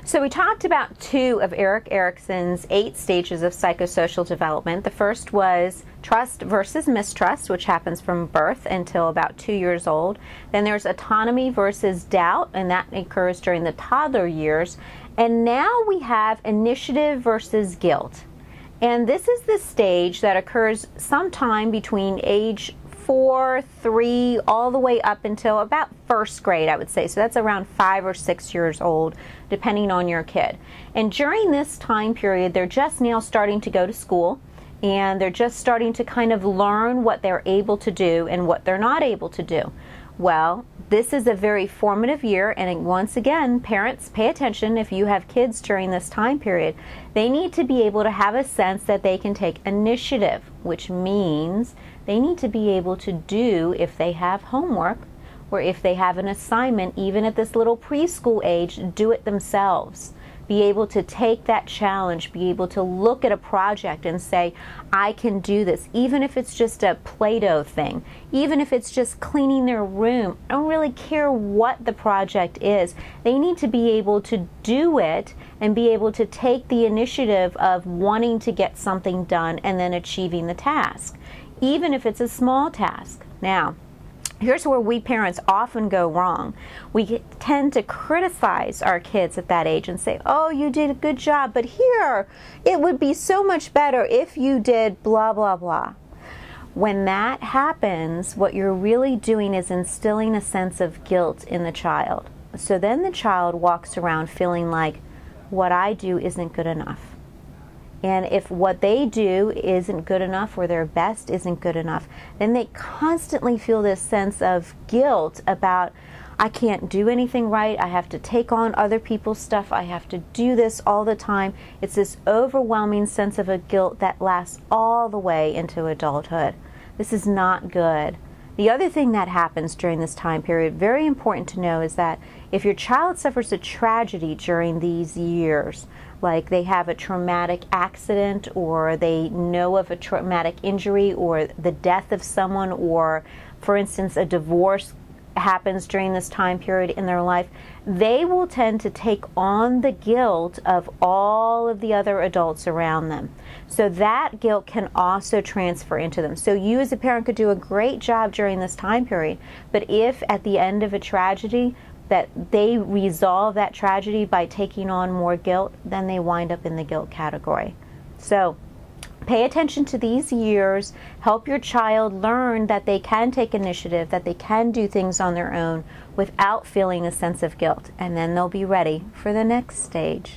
So we talked about 2 of Erik Erikson's 8 stages of psychosocial development. The first was trust versus mistrust, which happens from birth until about 2 years old. Then there's autonomy versus doubt, and that occurs during the toddler years. And now we have initiative versus guilt. And this is the stage that occurs sometime between age 4, 3, all the way up until about 1st grade, I would say. So that's around 5 or 6 years old, depending on your kid. And during this time period, they're just now starting to go to school, and they're just starting to kind of learn what they're able to do and what they're not able to do. Well, this is a very formative year, and once again, parents, pay attention if you have kids during this time period. They need to be able to have a sense that they can take initiative, which means they need to be able to do, if they have homework or if they have an assignment, even at this little preschool age, do it themselves. Be able to take that challenge, be able to look at a project and say, I can do this, even if it's just a Play-Doh thing, even if it's just cleaning their room. I don't really care what the project is. They need to be able to do it and be able to take the initiative of wanting to get something done and then achieving the task, even if it's a small task. Now, here's where we parents often go wrong. We tend to criticize our kids at that age and say, oh, you did a good job, but here, it would be so much better if you did blah, blah, blah. When that happens, what you're really doing is instilling a sense of guilt in the child. So then the child walks around feeling like, what I do isn't good enough. And if what they do isn't good enough or their best isn't good enough, then they constantly feel this sense of guilt about, I can't do anything right, I have to take on other people's stuff, I have to do this all the time. It's this overwhelming sense of a guilt that lasts all the way into adulthood. This is not good. The other thing that happens during this time period, very important to know, is that if your child suffers a tragedy during these years, like they have a traumatic accident, or they know of a traumatic injury, or the death of someone, or, for instance, a divorce happens during this time period in their life, they will tend to take on the guilt of all of the other adults around them. So that guilt can also transfer into them. So you as a parent could do a great job during this time period, but if at the end of a tragedy that they resolve that tragedy by taking on more guilt, then they wind up in the guilt category. So pay attention to these years. Help your child learn that they can take initiative, that they can do things on their own without feeling a sense of guilt, and then they'll be ready for the next stage.